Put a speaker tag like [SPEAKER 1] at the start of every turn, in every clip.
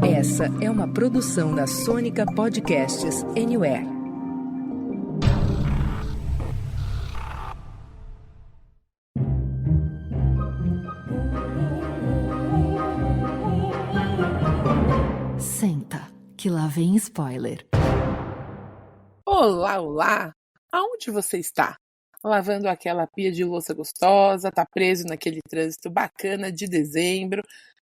[SPEAKER 1] Essa é uma produção da Sônica Podcasts Anywhere.
[SPEAKER 2] Senta, que lá vem spoiler.
[SPEAKER 3] Olá, olá! Aonde você está? Lavando aquela pia de louça gostosa, tá preso naquele trânsito bacana de dezembro,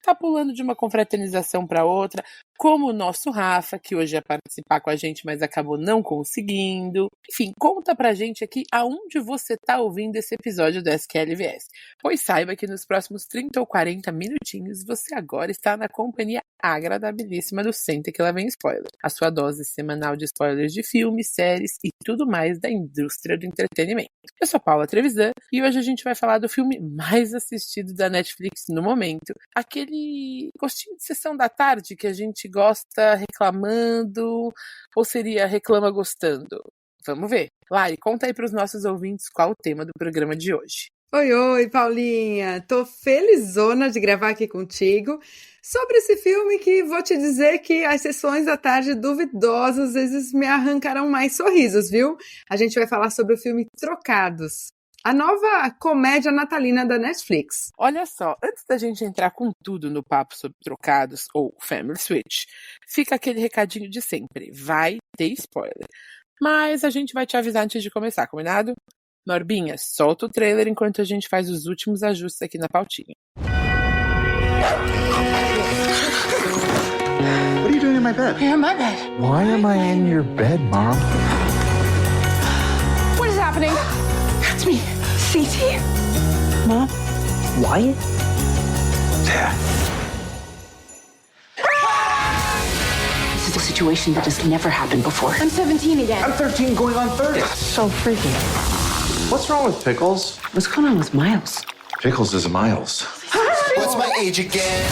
[SPEAKER 3] tá pulando de uma confraternização para outra, como o nosso Rafa, que hoje ia participar com a gente, mas acabou não conseguindo. Enfim, conta pra gente aqui aonde você tá ouvindo esse episódio do SQLVS. Pois saiba que nos próximos 30 ou 40 minutinhos você agora está na companhia agradabilíssima do Senta que lá vem spoiler. A sua dose semanal de spoilers de filmes, séries e tudo mais da indústria do entretenimento. Eu sou Paula Trevisan e hoje a gente vai falar do filme mais assistido da Netflix no momento. Aquele gostinho de sessão da tarde que a gente gosta reclamando, ou seria reclama gostando? Vamos ver. Lari, conta aí para os nossos ouvintes qual o tema do programa de hoje.
[SPEAKER 4] Oi, Paulinha! Tô felizona de gravar aqui contigo sobre esse filme que vou te dizer que as sessões da tarde duvidosas às vezes me arrancaram mais sorrisos, viu? A gente vai falar sobre o filme Trocados, a nova comédia natalina da Netflix.
[SPEAKER 3] Olha só, antes da gente entrar com tudo no papo sobre Trocados ou Family Switch, fica aquele recadinho de sempre, vai ter spoiler. Mas a gente vai te avisar antes de começar, combinado? Norbinha, solta o trailer enquanto a gente faz os últimos ajustes aqui na pautinha.
[SPEAKER 5] What are you doing in my bed?
[SPEAKER 6] You're in my bed.
[SPEAKER 5] Why am I in your bed, Mom?
[SPEAKER 6] What is happening? That's me. CT? Mom?
[SPEAKER 5] Wyatt? Dad.
[SPEAKER 6] This is a situation that has never happened before. I'm 17 again.
[SPEAKER 5] I'm 13 going on 30.
[SPEAKER 6] So freaky.
[SPEAKER 5] What's wrong with Pickles?
[SPEAKER 6] What's going on with Miles?
[SPEAKER 5] Pickles is Miles.
[SPEAKER 7] What's my age again?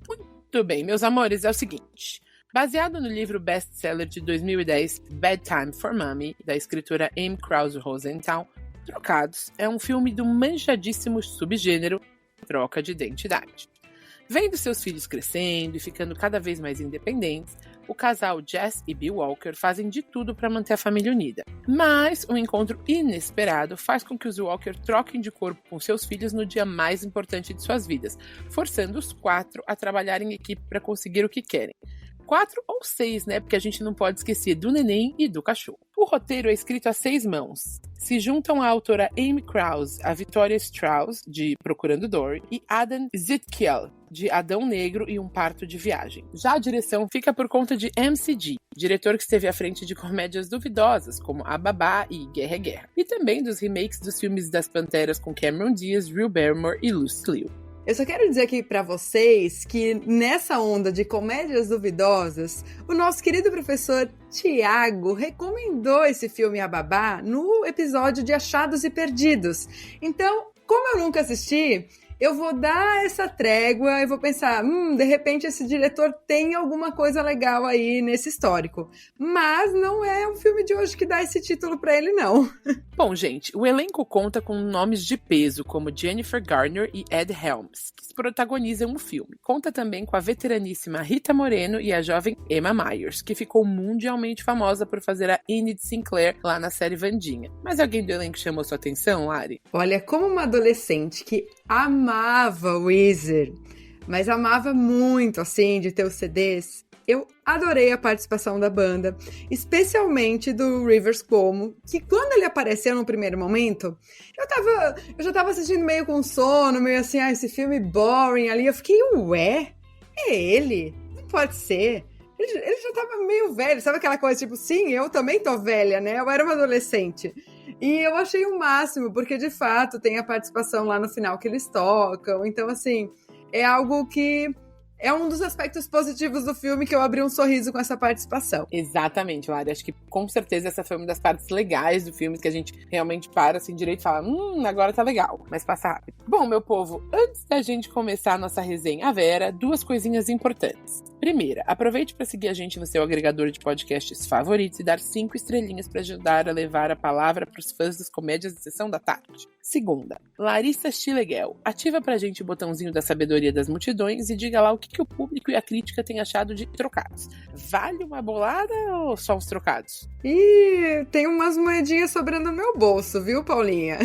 [SPEAKER 3] Muito bem, meus amores, é o seguinte. Baseado no livro best-seller de 2010, Bedtime for Mommy, da escritora Amy Krause Rosenthal, Trocados é um filme do manjadíssimo subgênero troca de identidade. Vendo seus filhos crescendo e ficando cada vez mais independentes, o casal Jess e Bill Walker fazem de tudo para manter a família unida. Mas um encontro inesperado faz com que os Walker troquem de corpo com seus filhos no dia mais importante de suas vidas, forçando os 4 a trabalhar em equipe para conseguir o que querem. 4 ou 6, né? Porque a gente não pode esquecer do neném e do cachorro. O roteiro é escrito a 6 mãos. Se juntam a autora Amy Krause, a Victoria Strauss, de Procurando Dory, e Adam Zitkiel, de Adão Negro e um Parto de Viagem. Já a direção fica por conta de MCG, diretor que esteve à frente de comédias duvidosas, como A Babá e Guerra é Guerra, e também dos remakes dos filmes das Panteras com Cameron Diaz, Drew Barrymore e Lucy Liu.
[SPEAKER 4] Eu só quero dizer aqui pra vocês que nessa onda de comédias duvidosas, o nosso querido professor Tiago recomendou esse filme A Babá no episódio de Achados e Perdidos. Então, como eu nunca assisti, eu vou dar essa trégua e vou pensar, de repente esse diretor tem alguma coisa legal aí nesse histórico. Mas não é o filme de hoje que dá esse título pra ele, não.
[SPEAKER 3] Bom, gente, o elenco conta com nomes de peso como Jennifer Garner e Ed Helms, que protagonizam o filme. Conta também com a veteraníssima Rita Moreno e a jovem Emma Myers, que ficou mundialmente famosa por fazer a Enid Sinclair lá na série Vandinha. Mas alguém do elenco chamou sua atenção, Lari?
[SPEAKER 4] Olha, como uma adolescente que amava o Weezer, mas amava muito, assim, de ter os CDs, eu adorei a participação da banda, especialmente do Rivers Cuomo, que quando ele apareceu no primeiro momento, eu já tava assistindo meio com sono, meio assim, esse filme boring ali, eu fiquei, ué, é ele? Não pode ser. Ele já tava meio velho, sabe aquela coisa, tipo, sim, eu também tô velha, né? Eu era uma adolescente. E eu achei o máximo, porque de fato tem a participação lá no final que eles tocam. Então, assim, é algo que é um dos aspectos positivos do filme que eu abri um sorriso com essa participação.
[SPEAKER 3] Exatamente, Lari. Acho que com certeza essa foi uma das partes legais do filme, que a gente realmente para assim direito e fala, agora tá legal, mas passa rápido. Bom, meu povo, antes da gente começar a nossa resenha, a Vera, 2 coisinhas importantes. Primeira, aproveite para seguir a gente no seu agregador de podcasts favoritos e dar 5 estrelinhas para ajudar a levar a palavra para os fãs das comédias de Sessão da Tarde. Segunda, Larissa Chileguel, ativa pra gente o botãozinho da sabedoria das multidões e diga lá o que o público e a crítica têm achado de Trocados. Vale uma bolada ou só os trocados?
[SPEAKER 4] Ih, tem umas moedinhas sobrando no meu bolso, viu, Paulinha?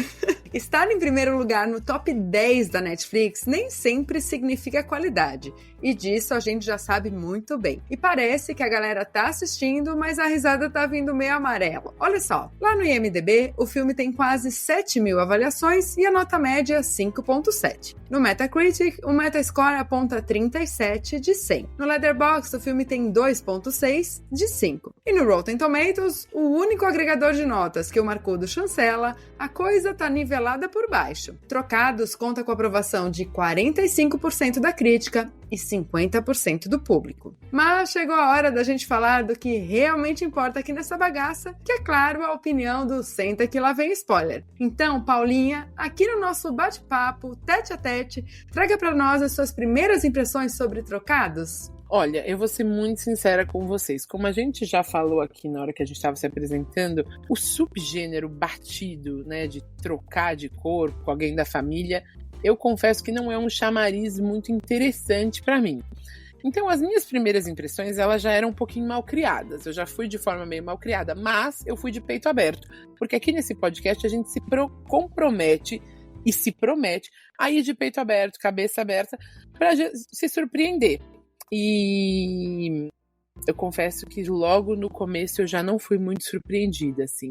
[SPEAKER 4] Estar em primeiro lugar no top 10 da Netflix nem sempre significa qualidade. E disso a gente já sabe muito bem. E parece que a galera tá assistindo, mas a risada tá vindo meio amarela. Olha só, lá no IMDb, o filme tem quase 7.000 avaliações e a nota média é 5.7. No Metacritic, o Metascore aponta 37 de 100. No Letterboxd, o filme tem 2.6 de 5. E no Rotten Tomatoes, o único agregador de notas que o Marcudo chancela, a coisa tá nivelada por baixo. Trocados conta com a aprovação de 45% da crítica e 50% do público. Mas chegou a hora da gente falar do que realmente importa aqui nessa bagaça, que é claro a opinião do Senta que lá vem spoiler. Então, Paulinha, aqui no nosso bate-papo, tete a tete, traga para nós as suas primeiras impressões sobre Trocados.
[SPEAKER 3] Olha, eu vou ser muito sincera com vocês. Como a gente já falou aqui na hora que a gente estava se apresentando, o subgênero batido, né, de trocar de corpo com alguém da família, eu confesso que não é um chamariz muito interessante para mim. Então, as minhas primeiras impressões, elas já eram um pouquinho mal criadas. Eu já fui de forma meio mal criada, mas eu fui de peito aberto. Porque aqui nesse podcast a gente se compromete e se promete a ir de peito aberto, cabeça aberta, para se surpreender. E eu confesso que logo no começo eu já não fui muito surpreendida, assim.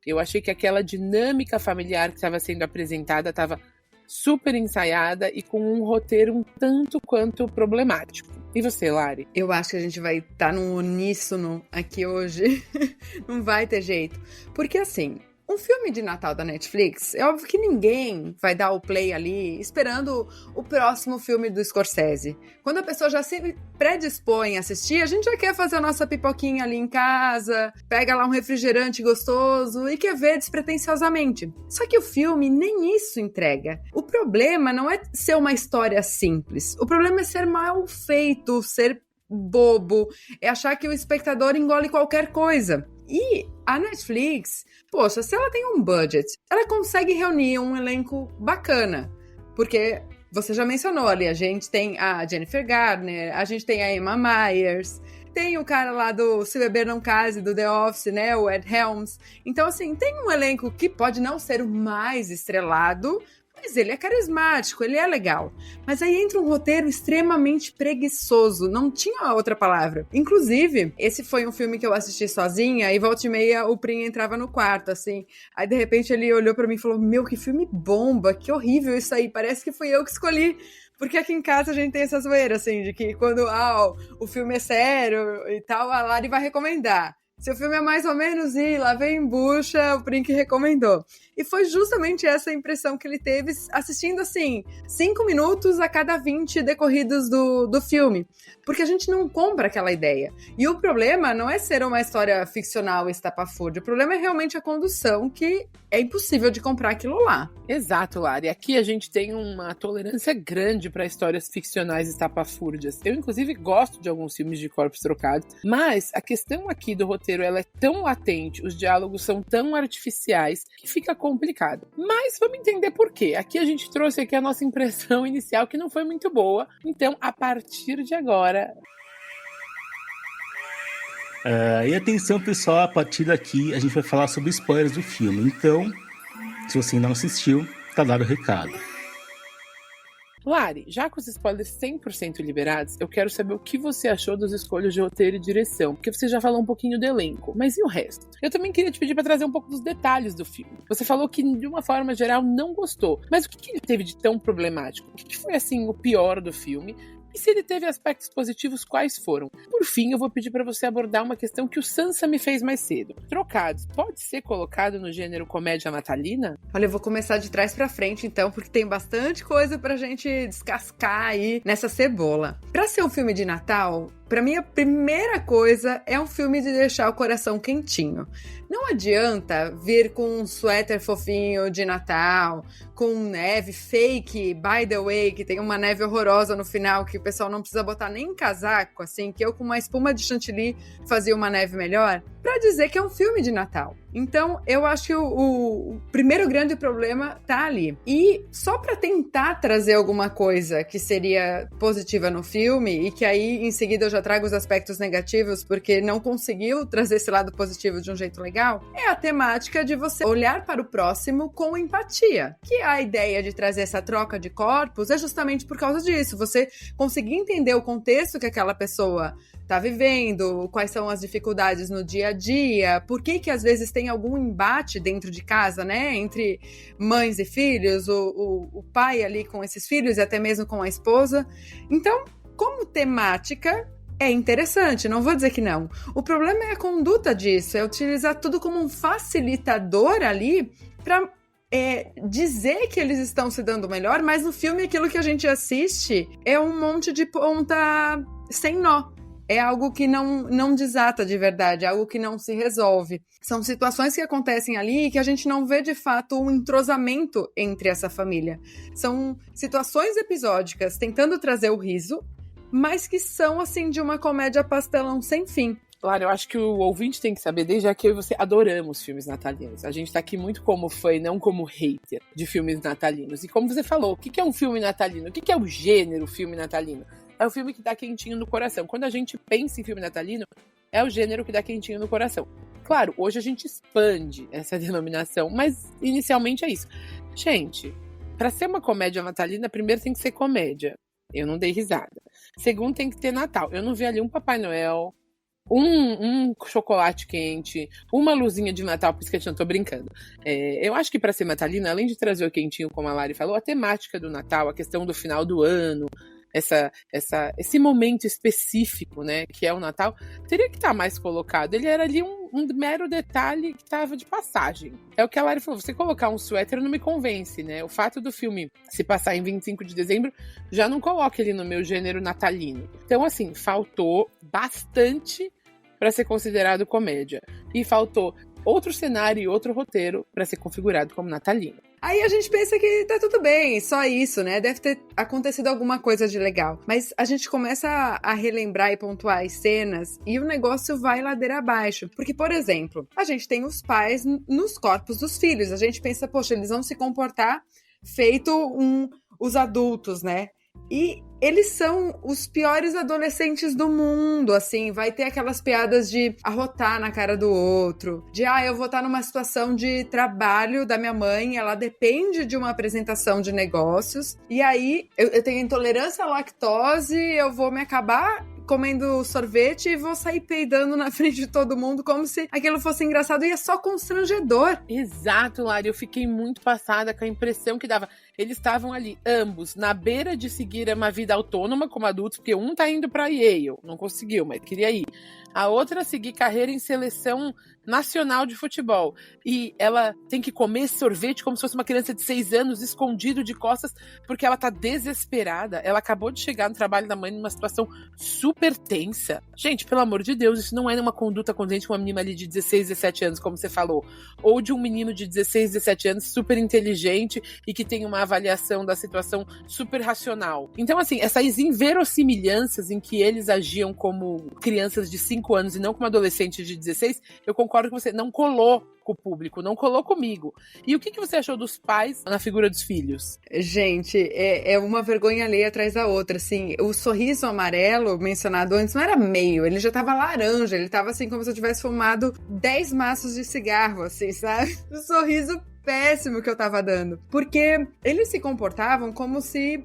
[SPEAKER 3] Eu achei que aquela dinâmica familiar que estava sendo apresentada estava super ensaiada e com um roteiro um tanto quanto problemático. E você, Lari?
[SPEAKER 4] Eu acho que a gente vai estar num uníssono aqui hoje. Não vai ter jeito. Porque assim, um filme de Natal da Netflix, é óbvio que ninguém vai dar o play ali esperando o próximo filme do Scorsese. Quando a pessoa já se predispõe a assistir, a gente já quer fazer a nossa pipoquinha ali em casa, pega lá um refrigerante gostoso e quer ver despretensiosamente. Só que o filme nem isso entrega. O problema não é ser uma história simples. O problema é ser mal feito, ser bobo, é achar que o espectador engole qualquer coisa. E a Netflix, poxa, se ela tem um budget, ela consegue reunir um elenco bacana. Porque você já mencionou ali, a gente tem a Jennifer Garner, a gente tem a Emma Myers, tem o cara lá do Se Beber Não Case, do The Office, né, o Ed Helms. Então, assim, tem um elenco que pode não ser o mais estrelado, mas ele é carismático, ele é legal. Mas aí entra um roteiro extremamente preguiçoso, não tinha outra palavra. Inclusive, esse foi um filme que eu assisti sozinha e volta e meia o Prim entrava no quarto, assim. Aí, de repente, ele olhou pra mim e falou, meu, que filme bomba, que horrível isso aí, parece que fui eu que escolhi. Porque aqui em casa a gente tem essa zoeira, assim, de que quando o filme é sério e tal, a Lari vai recomendar. Se o filme é mais ou menos, lá vem bucha, o Prim que recomendou. E foi justamente essa impressão que ele teve assistindo, assim, 5 minutos a cada 20 decorridos do filme. Porque a gente não compra aquela ideia. E o problema não é ser uma história ficcional estapafúrdia. O problema é realmente a condução, que é impossível de comprar aquilo lá.
[SPEAKER 3] Exato, Lari. Aqui a gente tem uma tolerância grande para histórias ficcionais estapafúrdias. Eu, inclusive, gosto de alguns filmes de corpos trocados. Mas a questão aqui do roteiro, ela é tão latente, os diálogos são tão artificiais, que fica complicado. Mas vamos entender por quê. Aqui a gente trouxe aqui a nossa impressão inicial, que não foi muito boa. Então, a partir de agora...
[SPEAKER 8] E atenção, pessoal, a partir daqui a gente vai falar sobre spoilers do filme. Então, se você não assistiu, tá dado o recado.
[SPEAKER 3] Lari, já com os spoilers 100% liberados, eu quero saber o que você achou das escolhas de roteiro e direção, porque você já falou um pouquinho do elenco, mas e o resto? Eu também queria te pedir para trazer um pouco dos detalhes do filme. Você falou que, de uma forma geral, não gostou, mas o que ele teve de tão problemático? O que foi, assim, o pior do filme? E se ele teve aspectos positivos, quais foram? Por fim, eu vou pedir para você abordar uma questão que o Sansa me fez mais cedo. Trocados, pode ser colocado no gênero comédia natalina?
[SPEAKER 4] Olha, eu vou começar de trás pra frente, então, porque tem bastante coisa pra gente descascar aí nessa cebola. Pra ser um filme de Natal, pra mim a primeira coisa é um filme de deixar o coração quentinho. Não adianta vir com um suéter fofinho de Natal, com neve fake, by the way, que tem uma neve horrorosa no final, que o pessoal não precisa botar nem casaco, assim, que eu com uma espuma de chantilly fazia uma neve melhor, pra dizer que é um filme de Natal. Então, eu acho que o primeiro grande problema tá ali. E só pra tentar trazer alguma coisa que seria positiva no filme, e que aí, em seguida, eu já trago os aspectos negativos, porque não conseguiu trazer esse lado positivo de um jeito legal, é a temática de você olhar para o próximo com empatia. Que a ideia de trazer essa troca de corpos é justamente por causa disso. Você conseguir entender o contexto que aquela pessoa tá vivendo, quais são as dificuldades no dia a dia, por que às vezes tem algum embate dentro de casa, né, entre mães e filhos, o pai ali com esses filhos e até mesmo com a esposa. Então, como temática, é interessante, não vou dizer que não. O problema é a conduta disso, é utilizar tudo como um facilitador ali para dizer que eles estão se dando melhor, mas no filme aquilo que a gente assiste é um monte de ponta sem nó. É algo que não desata de verdade, é algo que não se resolve. São situações que acontecem ali e que a gente não vê de fato um entrosamento entre essa família. São situações episódicas tentando trazer o riso, mas que são assim de uma comédia pastelão sem fim.
[SPEAKER 3] Claro, eu acho que o ouvinte tem que saber, desde já que eu e você adoramos filmes natalinos. A gente tá aqui muito como fã e não como hater de filmes natalinos. E como você falou, o que é um filme natalino? O que é o gênero filme natalino? É o filme que dá quentinho no coração. Quando a gente pensa em filme natalino, é o gênero que dá quentinho no coração. Claro, hoje a gente expande essa denominação, mas inicialmente é isso. Gente, pra ser uma comédia natalina, primeiro tem que ser comédia. Eu não dei risada. Segundo, tem que ter Natal. Eu não vi ali um Papai Noel, um chocolate quente, uma luzinha de Natal piscando, tô brincando. Eu acho que pra ser natalina, além de trazer o quentinho, como a Lari falou, a temática do Natal, a questão do final do ano, esse momento específico, né, que é o Natal, teria que estar mais colocado. Ele era ali um mero detalhe que estava de passagem. É o que a Lari falou, você colocar um suéter não me convence, né? O fato do filme se passar em 25 de dezembro já não coloca ele no meu gênero natalino. Então, assim, faltou bastante para ser considerado comédia. E faltou outro cenário e outro roteiro para ser configurado como natalino.
[SPEAKER 4] Aí a gente pensa que tá tudo bem, só isso, né? Deve ter acontecido alguma coisa de legal. Mas a gente começa a relembrar e pontuar as cenas e o negócio vai ladeira abaixo. Porque, por exemplo, a gente tem os pais nos corpos dos filhos. A gente pensa, poxa, eles vão se comportar feito os adultos, né? E eles são os piores adolescentes do mundo, assim, vai ter aquelas piadas de arrotar na cara do outro, de, eu vou estar numa situação de trabalho da minha mãe, ela depende de uma apresentação de negócios, e aí eu tenho intolerância à lactose, eu vou me acabar comendo sorvete e vou sair peidando na frente de todo mundo como se aquilo fosse engraçado e é só constrangedor.
[SPEAKER 3] Exato, Lari, eu fiquei muito passada com a impressão que dava. Eles estavam ali, ambos, na beira de seguir uma vida autônoma como adultos, porque um tá indo pra Yale, não conseguiu, mas queria ir. A outra seguir carreira em seleção nacional de futebol. E ela tem que comer sorvete como se fosse uma criança de 6 anos, escondido de costas, porque ela tá desesperada. Ela acabou de chegar no trabalho da mãe numa situação super tensa. Gente, pelo amor de Deus, isso não é uma conduta condizente com uma menina ali de 16, 17 anos, como você falou. Ou de um menino de 16, 17 anos, super inteligente e que tem uma avaliação da situação super racional. Então, assim, essas inverossimilhanças em que eles agiam como crianças de 5 anos e não como adolescentes de 16, eu concordo com você, não colou com o público, não colou comigo. E o que você achou dos pais na figura dos filhos?
[SPEAKER 4] Gente, é uma vergonha alheia atrás da outra, assim, o sorriso amarelo mencionado antes não era meio, ele já tava laranja, ele tava assim como se eu tivesse fumado 10 maços de cigarro, assim, sabe? O sorriso péssimo que eu tava dando, porque eles se comportavam como se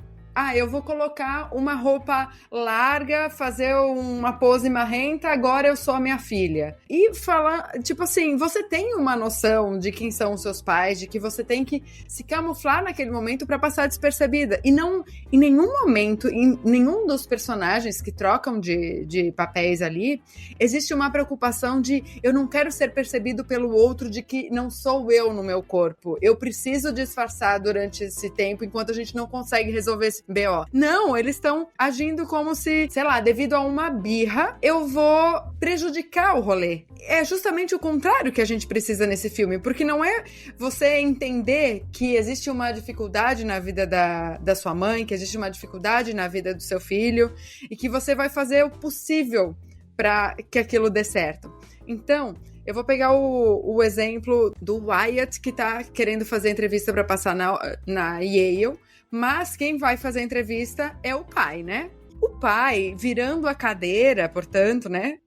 [SPEAKER 4] eu vou colocar uma roupa larga, fazer uma pose marrenta, agora eu sou a minha filha. E falar, tipo assim, você tem uma noção de quem são os seus pais, de que você tem que se camuflar naquele momento pra passar despercebida. E não, em nenhum momento, em nenhum dos personagens que trocam de papéis ali, existe uma preocupação de eu não quero ser percebido pelo outro, de que não sou eu no meu corpo. Eu preciso disfarçar durante esse tempo, enquanto a gente não consegue resolver esse BO. Não, eles estão agindo como se, sei lá, devido a uma birra, eu vou prejudicar o rolê. É justamente o contrário que a gente precisa nesse filme, porque não é você entender que existe uma dificuldade na vida da sua mãe, que existe uma dificuldade na vida do seu filho, e que você vai fazer o possível para que aquilo dê certo. Então, eu vou pegar o exemplo do Wyatt, que tá querendo fazer entrevista para passar na Yale, mas quem vai fazer a entrevista é o pai, né? O pai virando a cadeira, portanto, né?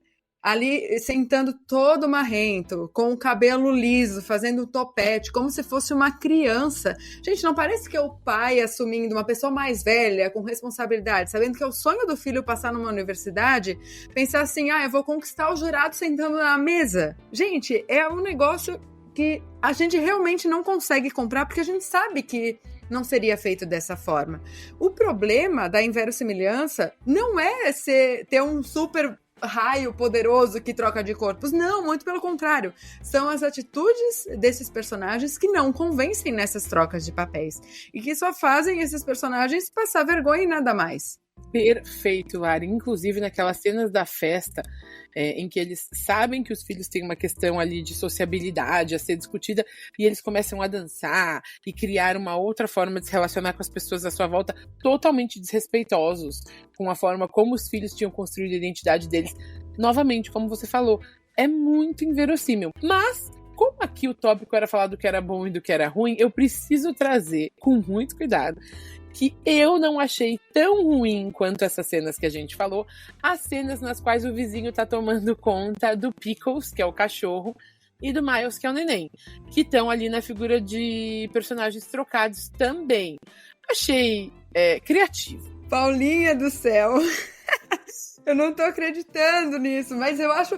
[SPEAKER 4] Ali sentando todo marrento, com o cabelo liso, fazendo um topete, como se fosse uma criança. Gente, não parece que é o pai assumindo, uma pessoa mais velha, com responsabilidade, sabendo que é o sonho do filho passar numa universidade, pensar assim, eu vou conquistar o jurado sentando na mesa. Gente, é um negócio que a gente realmente não consegue comprar, porque a gente sabe que não seria feito dessa forma. O problema da inverossimilhança não é ter um super raio poderoso que troca de corpos. Não, muito pelo contrário. São as atitudes desses personagens que não convencem nessas trocas de papéis. E que só fazem esses personagens passar vergonha e nada mais.
[SPEAKER 3] Perfeito, Lari. Inclusive naquelas cenas da festa em que eles sabem que os filhos têm uma questão ali de sociabilidade a ser discutida e eles começam a dançar e criar uma outra forma de se relacionar com as pessoas à sua volta, totalmente desrespeitosos com a forma como os filhos tinham construído a identidade deles. Novamente, como você falou, é muito inverossímil. Mas como aqui o tópico era falar do que era bom e do que era ruim, eu preciso trazer com muito cuidado que eu não achei tão ruim quanto essas cenas que a gente falou, as cenas nas quais o vizinho tá tomando conta do Pickles, que é o cachorro, e do Miles, que é o neném, que estão ali na figura de personagens trocados também. Achei criativo.
[SPEAKER 4] Paulinha do céu, eu não tô acreditando nisso, mas eu acho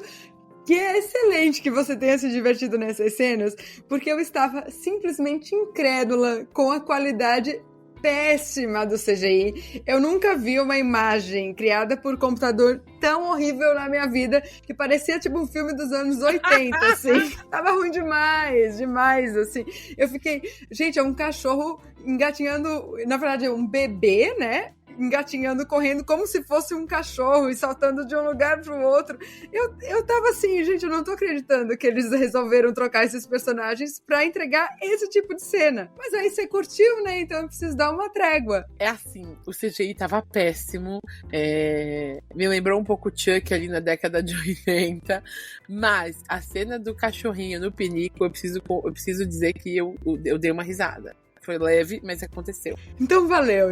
[SPEAKER 4] que é excelente que você tenha se divertido nessas cenas, porque eu estava simplesmente incrédula com a qualidade péssima do CGI. Eu nunca vi uma imagem criada por computador tão horrível na minha vida, que parecia tipo um filme dos anos 80, assim. Tava ruim demais, assim. Eu fiquei... Gente, é um cachorro engatinhando... Na verdade, é um bebê, né? Engatinhando, correndo como se fosse um cachorro e saltando de um lugar pro outro. Eu tava assim, gente, eu não tô acreditando que eles resolveram trocar esses personagens pra entregar esse tipo de cena. Mas aí você curtiu, né? Então eu preciso dar uma trégua.
[SPEAKER 3] É assim, o CGI tava péssimo. Me lembrou um pouco Chuck ali na década de 80. Mas a cena do cachorrinho no pinico, eu preciso dizer que eu dei uma risada. Foi leve, mas aconteceu.
[SPEAKER 4] Então valeu.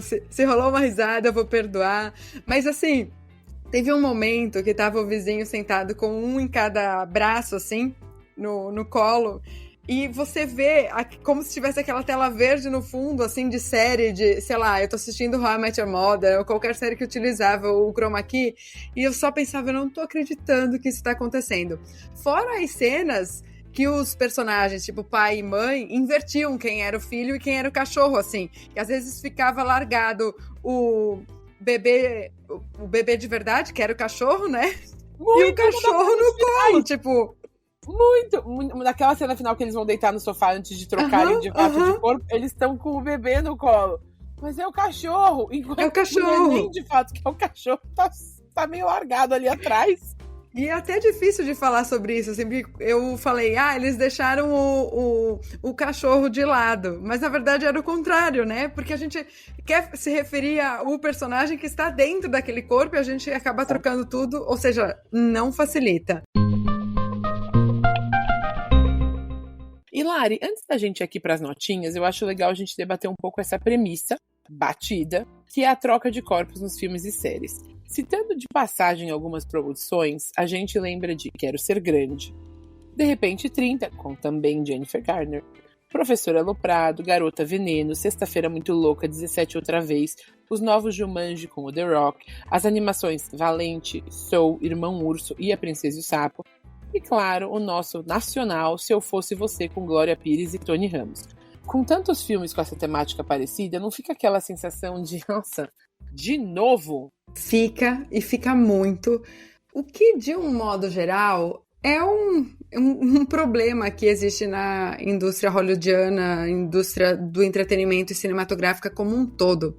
[SPEAKER 4] Se rolou uma risada, eu vou perdoar. Mas assim, teve um momento que tava o vizinho sentado com um em cada braço, assim, no colo. E você vê como se tivesse aquela tela verde no fundo, assim, de série, de, sei lá, eu tô assistindo How I Met Your Mother, ou qualquer série que utilizava o chroma key, e eu só pensava, eu não tô acreditando que isso tá acontecendo. Fora as cenas que os personagens, tipo pai e mãe, invertiam quem era o filho e quem era o cachorro, assim. E às vezes ficava largado o bebê de verdade, que era o cachorro, né?
[SPEAKER 3] Muito,
[SPEAKER 4] e o cachorro no colo, tipo...
[SPEAKER 3] Muito. Naquela cena final que eles vão deitar no sofá antes de trocarem de fato de corpo, eles estão com o bebê no colo. Mas é o cachorro.
[SPEAKER 4] É o cachorro.
[SPEAKER 3] Nem de fato que é o cachorro, tá meio largado ali atrás.
[SPEAKER 4] E é até difícil de falar sobre isso, assim, porque eu falei, eles deixaram o cachorro de lado, mas na verdade era o contrário, né? Porque a gente quer se referir ao personagem que está dentro daquele corpo e a gente acaba trocando tudo, ou seja, não facilita.
[SPEAKER 3] E Lari, antes da gente ir aqui para as notinhas, eu acho legal a gente debater um pouco essa premissa batida, que é a troca de corpos nos filmes e séries. Citando de passagem algumas produções, a gente lembra de Quero Ser Grande, De Repente 30, com também Jennifer Garner, Professor Aloprado, Garota Veneno, Sexta-feira Muito Louca, 17 Outra Vez, os novos Jumanji com o The Rock, as animações Valente, Soul, Irmão Urso e A Princesa e o Sapo, e claro, o nosso nacional Se Eu Fosse Você com Glória Pires e Tony Ramos. Com tantos filmes com essa temática parecida, não fica aquela sensação de, nossa, de novo?
[SPEAKER 4] Fica, e fica muito. O que, de um modo geral, é um problema que existe na indústria hollywoodiana, indústria do entretenimento e cinematográfica como um todo.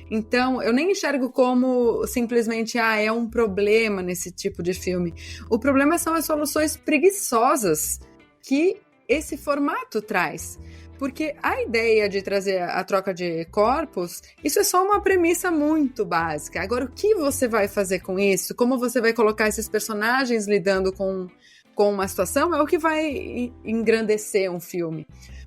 [SPEAKER 4] Então, eu nem enxergo como simplesmente, é um problema nesse tipo de filme. O problema são as soluções preguiçosas que esse formato traz. Porque a ideia de trazer a troca de corpos, isso é só uma premissa muito básica. Agora, o que você vai fazer com isso? Como você vai colocar esses personagens lidando com uma situação é o que vai engrandecer um filme.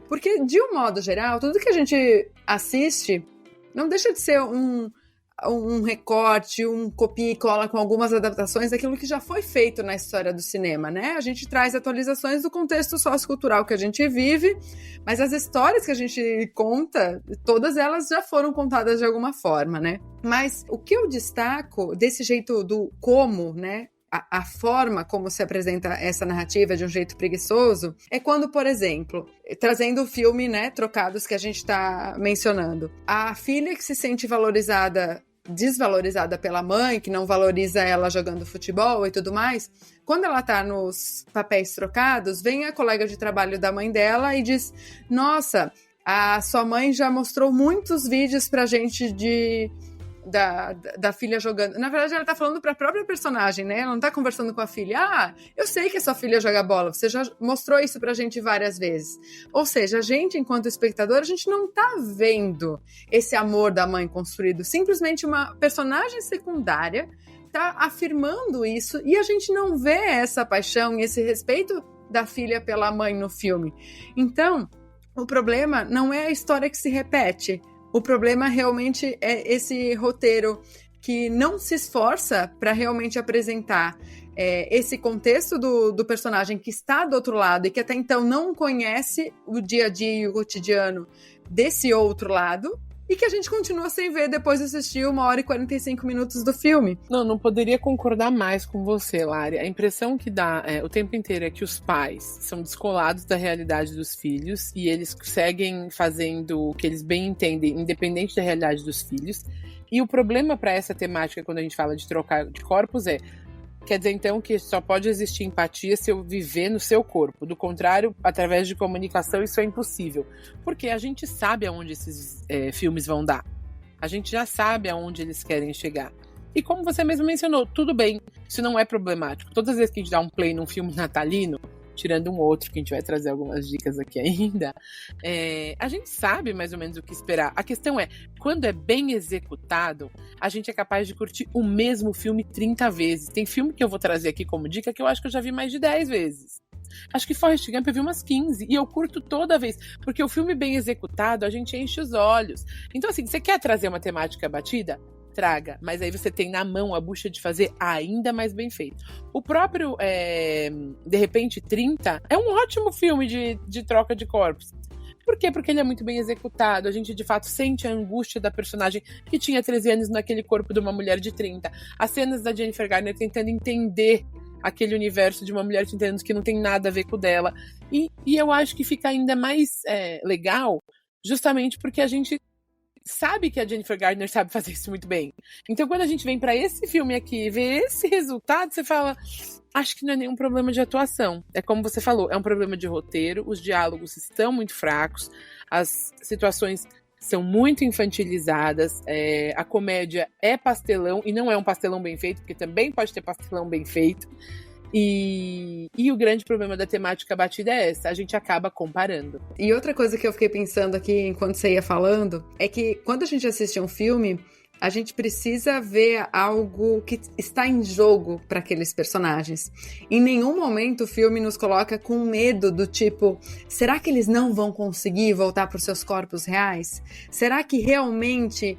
[SPEAKER 4] Porque, de um modo geral, tudo que a gente assiste não deixa de ser um recorte, um copia e cola com algumas adaptações daquilo que já foi feito na história do cinema, né? A gente traz atualizações do contexto sociocultural que a gente vive, mas as histórias que a gente conta, todas elas já foram contadas de alguma forma, né? Mas o que eu destaco desse jeito do como, né? A forma como se apresenta essa narrativa de um jeito preguiçoso é quando, por exemplo, trazendo o filme, né, Trocados, que a gente está mencionando, a filha que se sente desvalorizada pela mãe, que não valoriza ela jogando futebol e tudo mais, quando ela tá nos papéis trocados, vem a colega de trabalho da mãe dela e diz: nossa, a sua mãe já mostrou muitos vídeos pra gente da filha jogando. Na verdade, ela tá falando pra própria personagem, né? Ela não tá conversando com a filha. Eu sei que a sua filha joga bola, você já mostrou isso pra gente várias vezes. Ou seja, a gente, enquanto espectador, a gente não tá vendo esse amor da mãe construído. Simplesmente uma personagem secundária tá afirmando isso e a gente não vê essa paixão e esse respeito da filha pela mãe no filme. Então, o problema não é a história que se repete. O problema realmente é esse roteiro que não se esforça para realmente apresentar esse contexto do personagem que está do outro lado e que até então não conhece o dia a dia e o cotidiano desse outro lado e que a gente continua sem ver depois de assistir 1h e 45 minutos do filme.
[SPEAKER 3] Não poderia concordar mais com você, Lari. A impressão que dá o tempo inteiro é que os pais são descolados da realidade dos filhos e eles seguem fazendo o que eles bem entendem, independente da realidade dos filhos. E o problema para essa temática, quando a gente fala de trocar de corpos, quer dizer, então, que só pode existir empatia se eu viver no seu corpo. Do contrário, através de comunicação, isso é impossível. Porque a gente sabe aonde esses filmes vão dar. A gente já sabe aonde eles querem chegar. E como você mesmo mencionou, tudo bem, isso não é problemático. Todas as vezes que a gente dá um play num filme natalino, tirando um outro, que a gente vai trazer algumas dicas aqui ainda, a gente sabe mais ou menos o que esperar. A questão é, quando é bem executado, a gente é capaz de curtir o mesmo filme 30 vezes. Tem filme que eu vou trazer aqui como dica que eu acho que eu já vi mais de 10 vezes. Acho que Forrest Gump eu vi umas 15, e eu curto toda vez, porque o filme bem executado, a gente enche os olhos. Então assim, você quer trazer uma temática batida? Traga, mas aí você tem na mão a bucha de fazer ainda mais bem feito. O próprio De Repente 30 é um ótimo filme de troca de corpos. Por quê? Porque ele é muito bem executado, a gente de fato sente a angústia da personagem que tinha 13 anos naquele corpo de uma mulher de 30. As cenas da Jennifer Garner tentando entender aquele universo de uma mulher de 30 anos que não tem nada a ver com o dela. E eu acho que fica ainda mais legal justamente porque a gente sabe que a Jennifer Garner sabe fazer isso muito bem. Então quando a gente vem pra esse filme aqui e vê esse resultado, você fala, acho que não é nenhum problema de atuação. É como você falou, é um problema de roteiro, os diálogos estão muito fracos, as situações são muito infantilizadas, a comédia é pastelão, e não é um pastelão bem feito, porque também pode ter pastelão bem feito. E o grande problema da temática batida é essa, a gente acaba comparando.
[SPEAKER 4] E outra coisa que eu fiquei pensando aqui enquanto você ia falando, é que quando a gente assiste um filme, a gente precisa ver algo que está em jogo para aqueles personagens. Em nenhum momento o filme nos coloca com medo do tipo, será que eles não vão conseguir voltar para os seus corpos reais? Será que realmente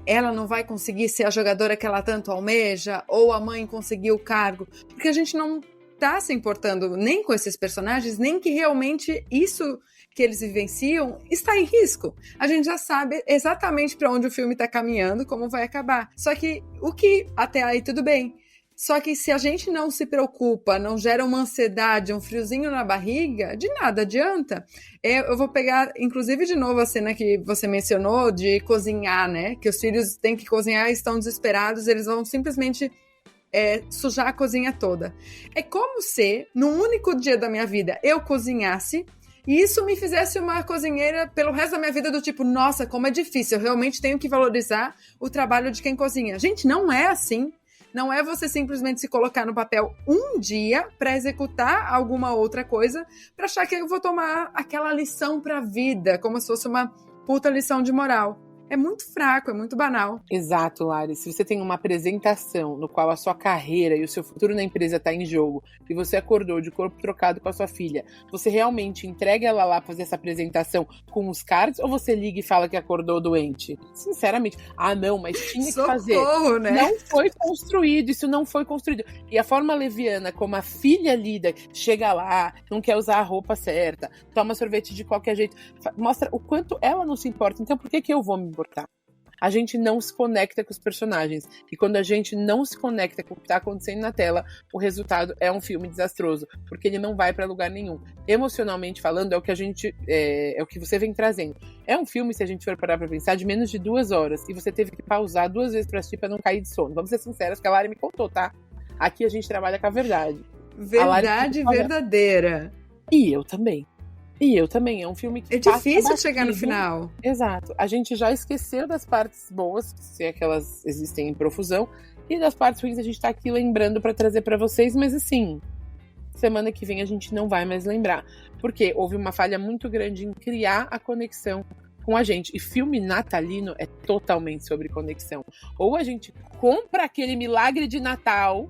[SPEAKER 4] ela não vai conseguir ser a jogadora que ela tanto almeja? Ou a mãe conseguiu o cargo? Porque a gente não tá se importando nem com esses personagens, nem que realmente isso que eles vivenciam está em risco. A gente já sabe exatamente para onde o filme está caminhando, como vai acabar. Só que o que até aí tudo bem. Só que se a gente não se preocupa, não gera uma ansiedade, um friozinho na barriga, de nada adianta. Eu vou pegar, inclusive, de novo a cena que você mencionou de cozinhar, né? Que os filhos têm que cozinhar e estão desesperados, eles vão simplesmente sujar a cozinha toda. É como se, num único dia da minha vida, eu cozinhasse e isso me fizesse uma cozinheira pelo resto da minha vida do tipo, nossa, como é difícil, eu realmente tenho que valorizar o trabalho de quem cozinha. Gente, não é assim. Não é você simplesmente se colocar no papel um dia para executar alguma outra coisa para achar que eu vou tomar aquela lição para a vida, como se fosse uma puta lição de moral. É muito fraco, é muito banal.
[SPEAKER 3] Exato, Lari. Se você tem uma apresentação no qual a sua carreira e o seu futuro na empresa está em jogo e você acordou de corpo trocado com a sua filha, você realmente entrega ela lá fazer essa apresentação com os cards ou você liga e fala que acordou doente? Sinceramente. Ah, não, mas tinha que fazer.
[SPEAKER 4] Socorro, né?
[SPEAKER 3] Não foi construído, isso não foi construído. E a forma leviana como a filha lida, chega lá, não quer usar a roupa certa, toma sorvete de qualquer jeito, mostra o quanto ela não se importa. Então por que eu vou me importar? A gente não se conecta com os personagens. E quando a gente não se conecta com o que está acontecendo na tela, o resultado é um filme desastroso, porque ele não vai para lugar nenhum. Emocionalmente falando, é o que é o que você vem trazendo. É um filme, se a gente for parar para pensar, de menos de 2 horas, e você teve que pausar 2 vezes para assistir para não cair de sono. Vamos ser sinceros, que a Lari me contou, tá? Aqui a gente trabalha com a verdade.
[SPEAKER 4] Verdade verdadeira.
[SPEAKER 3] E eu também. É um filme que
[SPEAKER 4] é difícil chegar no final.
[SPEAKER 3] Exato. A gente já esqueceu das partes boas, se é que elas existem em profusão, e das partes ruins a gente tá aqui lembrando pra trazer pra vocês, mas assim, semana que vem a gente não vai mais lembrar. Porque houve uma falha muito grande em criar a conexão com a gente. E filme natalino é totalmente sobre conexão. Ou a gente compra aquele milagre de Natal,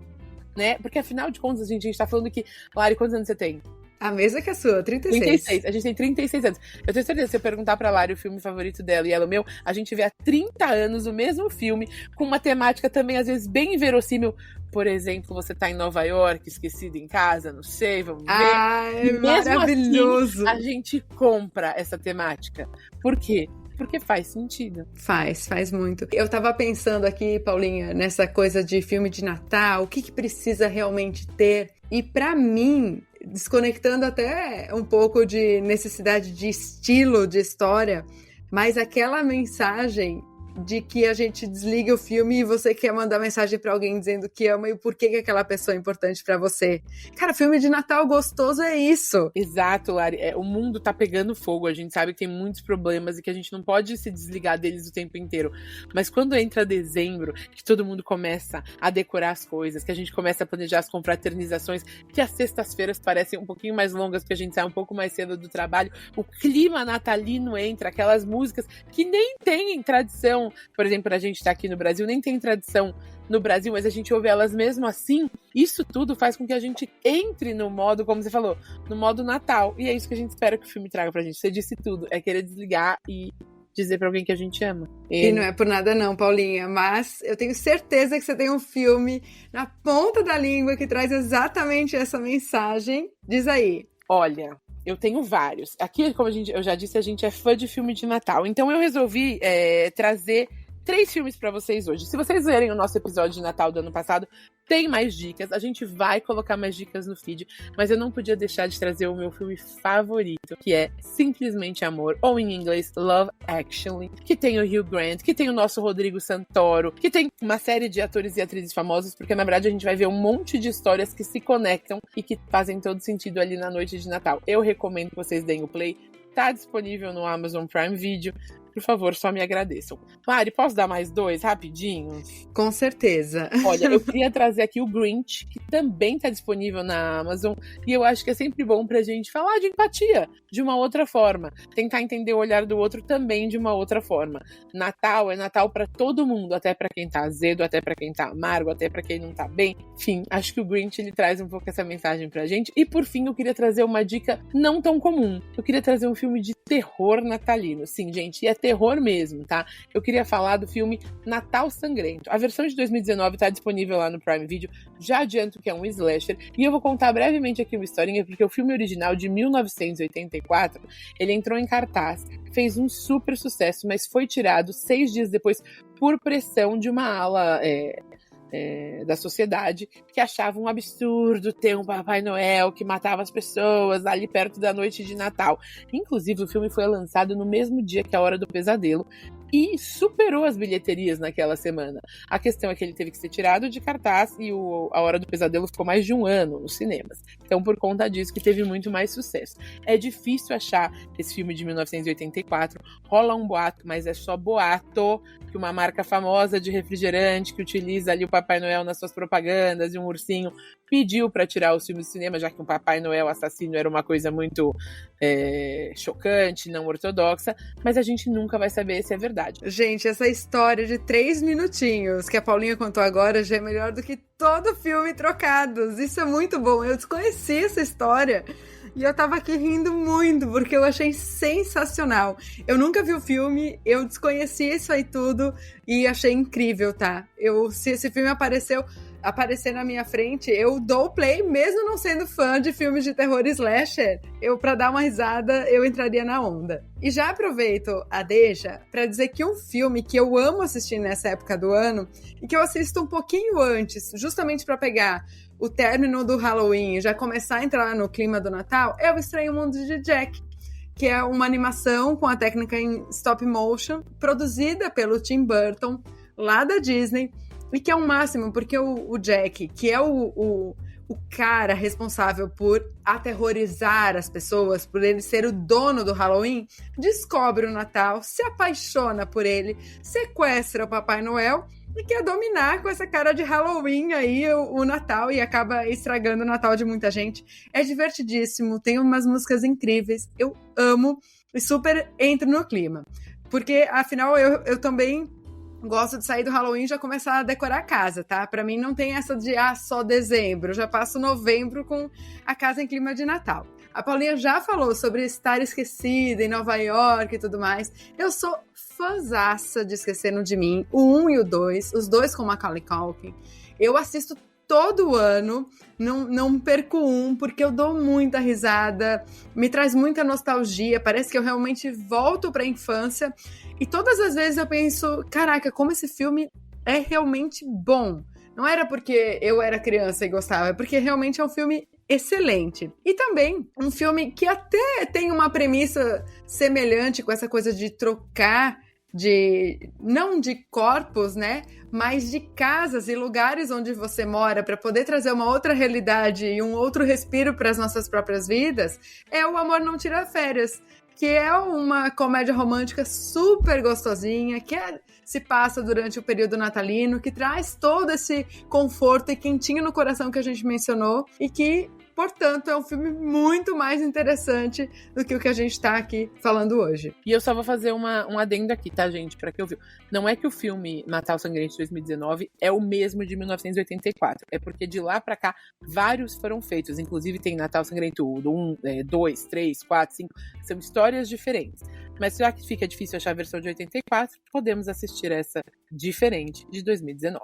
[SPEAKER 3] né? Porque afinal de contas a gente tá falando que... Lari, quantos anos você tem?
[SPEAKER 4] A mesma que a sua, 36.
[SPEAKER 3] 36. A gente tem 36 anos. Eu tenho certeza, se eu perguntar pra Lari o filme favorito dela e ela o meu, a gente vê há 30 anos o mesmo filme, com uma temática também, às vezes, bem inverossímil. Por exemplo, você tá em Nova York, esquecido em casa, não sei, vamos ver.
[SPEAKER 4] Ai, maravilhoso.
[SPEAKER 3] Assim, a gente compra essa temática. Por quê? Porque faz sentido.
[SPEAKER 4] Faz muito. Eu tava pensando aqui, Paulinha, nessa coisa de filme de Natal, o que precisa realmente ter. E pra mim, desconectando até um pouco de necessidade de estilo, de história, mas aquela mensagem de que a gente desliga o filme e você quer mandar mensagem pra alguém dizendo que ama e o porquê que aquela pessoa é importante pra você. Cara, filme de Natal gostoso é isso.
[SPEAKER 3] Exato, Lari. O mundo tá pegando fogo, a gente sabe que tem muitos problemas e que a gente não pode se desligar deles o tempo inteiro. Mas quando entra dezembro, que todo mundo começa a decorar as coisas, que a gente começa a planejar as confraternizações, que as sextas-feiras parecem um pouquinho mais longas porque a gente sai um pouco mais cedo do trabalho, o clima natalino entra, aquelas músicas que nem tem tradição. Por exemplo, a gente tá aqui no Brasil, nem tem tradição no Brasil, mas a gente ouve elas mesmo assim. Isso tudo faz com que a gente entre no modo, como você falou, no modo Natal. E é isso que a gente espera que o filme traga pra gente. Você disse tudo, é querer desligar e dizer pra alguém que a gente ama.
[SPEAKER 4] E não é por nada não, Paulinha, mas eu tenho certeza que você tem um filme na ponta da língua que traz exatamente essa mensagem. Diz aí.
[SPEAKER 3] Olha... Eu tenho vários. Aqui, como eu já disse, a gente é fã de filme de Natal. Então eu resolvi trazer 3 filmes pra vocês hoje. Se vocês verem o nosso episódio de Natal do ano passado, tem mais dicas. A gente vai colocar mais dicas no feed. Mas eu não podia deixar de trazer o meu filme favorito, que é Simplesmente Amor, ou em inglês, Love Actually, que tem o Hugh Grant, que tem o nosso Rodrigo Santoro, que tem uma série de atores e atrizes famosos, porque na verdade a gente vai ver um monte de histórias que se conectam e que fazem todo sentido ali na noite de Natal. Eu recomendo que vocês deem o play. Tá disponível no Amazon Prime Video. Por favor, só me agradeçam. Mari, posso dar mais 2 rapidinho?
[SPEAKER 4] Com certeza.
[SPEAKER 3] Olha, eu queria trazer aqui o Grinch, que também tá disponível na Amazon, e eu acho que é sempre bom pra gente falar de empatia, de uma outra forma. Tentar entender o olhar do outro também de uma outra forma. Natal é Natal pra todo mundo, até pra quem tá azedo, até pra quem tá amargo, até pra quem não tá bem. Enfim, acho que o Grinch, ele traz um pouco essa mensagem pra gente. E por fim, eu queria trazer uma dica não tão comum. Eu queria trazer um filme de terror natalino. Sim, gente, e é terror mesmo, tá? Eu queria falar do filme Natal Sangrento. A versão de 2019 tá disponível lá no Prime Video. Já adianto que é um slasher. E eu vou contar brevemente aqui uma historinha, porque o filme original de 1984, ele entrou em cartaz, fez um super sucesso, mas foi tirado 6 dias depois por pressão de uma ala da sociedade, que achava um absurdo ter um Papai Noel que matava as pessoas ali perto da noite de Natal. Inclusive, o filme foi lançado no mesmo dia que A Hora do Pesadelo e superou as bilheterias naquela semana. A questão é que ele teve que ser tirado de cartaz e A Hora do Pesadelo ficou mais de um ano nos cinemas. Então, por conta disso, que teve muito mais sucesso. É difícil achar esse filme de 1984. Rola um boato, mas é só boato, que uma marca famosa de refrigerante que utiliza ali o Papai Noel nas suas propagandas e um ursinho pediu para tirar os filmes do cinema, já que um Papai Noel assassino era uma coisa muito chocante, não ortodoxa, mas a gente nunca vai saber se é verdade.
[SPEAKER 4] Gente, essa história de 3 minutinhos que a Paulinha contou agora já é melhor do que todo filme Trocados. Isso é muito bom. Eu desconheci essa história e eu tava aqui rindo muito, porque eu achei sensacional. Eu nunca vi o filme, eu desconheci isso aí tudo e achei incrível, tá? Se esse filme aparecer na minha frente, eu dou play, mesmo não sendo fã de filmes de terror slasher, pra dar uma risada, eu entraria na onda. E já aproveito a deixa pra dizer que um filme que eu amo assistir nessa época do ano, e que eu assisto um pouquinho antes, justamente pra pegar o término do Halloween e já começar a entrar no clima do Natal, é O Estranho Mundo de Jack, que é uma animação com a técnica em stop motion, produzida pelo Tim Burton, lá da Disney, e que é o máximo, porque o Jack, que é o cara responsável por aterrorizar as pessoas, por ele ser o dono do Halloween, descobre o Natal, se apaixona por ele, sequestra o Papai Noel e quer dominar com essa cara de Halloween aí o Natal e acaba estragando o Natal de muita gente. É divertidíssimo, tem umas músicas incríveis, eu amo e super entro no clima. Porque, afinal, eu também gosto de sair do Halloween e já começar a decorar a casa, tá? Pra mim não tem essa de, só dezembro. Eu já passo novembro com a casa em clima de Natal. A Paulinha já falou sobre estar esquecida em Nova York e tudo mais. Eu sou fãzaça de Esqueceram de Mim, o 1 e o 2, os dois com Macaulay Culkin. Eu assisto todo ano, não perco um, porque eu dou muita risada, me traz muita nostalgia, parece que eu realmente volto pra infância. E todas as vezes eu penso, caraca, como esse filme é realmente bom. Não era porque eu era criança e gostava, é porque realmente é um filme excelente. E também um filme que até tem uma premissa semelhante com essa coisa de trocar não de corpos, né, mas de casas e lugares onde você mora para poder trazer uma outra realidade e um outro respiro para as nossas próprias vidas, é O Amor Não Tira Férias, que é uma comédia romântica super gostosinha, que se passa durante o período natalino, que traz todo esse conforto e quentinho no coração que a gente mencionou e que, portanto, é um filme muito mais interessante do que o que a gente tá aqui falando hoje.
[SPEAKER 3] E eu só vou fazer um adendo aqui, tá, gente? Pra quem ouviu. Não é que o filme Natal Sangrento de 2019 é o mesmo de 1984. É porque de lá pra cá, vários foram feitos. Inclusive tem Natal Sangrento 1, 2, 3, 4, 5. São histórias diferentes. Mas já que fica difícil achar a versão de 84, podemos assistir essa diferente de 2019.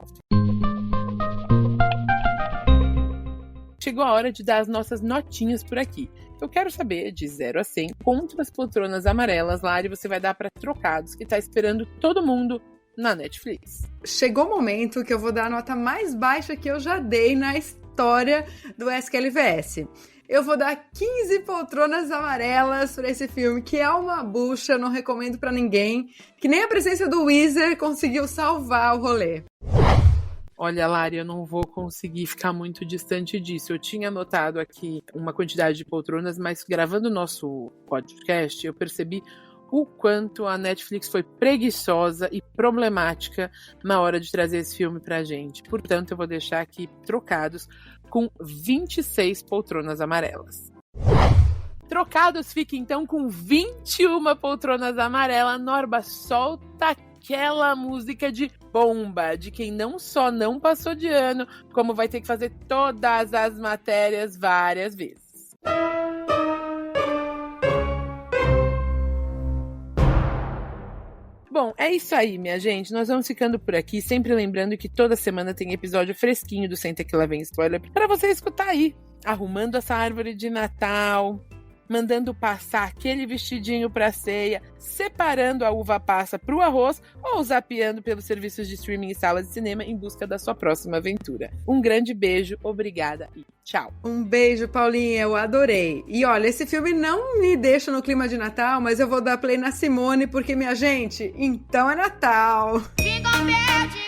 [SPEAKER 3] Chegou a hora de dar as nossas notinhas por aqui. Eu quero saber, de 0 a 100, quantas poltronas amarelas, Lari, você vai dar para Trocados, que tá esperando todo mundo na Netflix.
[SPEAKER 4] Chegou o momento que eu vou dar a nota mais baixa que eu já dei na história do SQLVS. Eu vou dar 15 poltronas amarelas para esse filme, que é uma bucha, não recomendo para ninguém, que nem a presença do Weezer conseguiu salvar o rolê.
[SPEAKER 3] Olha, Lari, eu não vou conseguir ficar muito distante disso. Eu tinha anotado aqui uma quantidade de poltronas, mas gravando o nosso podcast, eu percebi o quanto a Netflix foi preguiçosa e problemática na hora de trazer esse filme pra gente. Portanto, eu vou deixar aqui Trocados com 26 poltronas amarelas. Trocados fica então com 21 poltronas amarelas. Norba, solta aquela música de bomba, de quem não só não passou de ano, como vai ter que fazer todas as matérias várias vezes. Bom, é isso aí, minha gente. Nós vamos ficando por aqui, sempre lembrando que toda semana tem episódio fresquinho do Senta Que Lá Vem Spoiler para você escutar aí, arrumando essa árvore de Natal, mandando passar aquele vestidinho pra ceia, separando a uva passa pro arroz ou zapeando pelos serviços de streaming e salas de cinema em busca da sua próxima aventura. Um grande beijo, obrigada e tchau.
[SPEAKER 4] Um beijo, Paulinha, eu adorei. E olha, esse filme não me deixa no clima de Natal, mas eu vou dar play na Simone porque, minha gente, então é Natal.
[SPEAKER 9] Jingle bell, jingle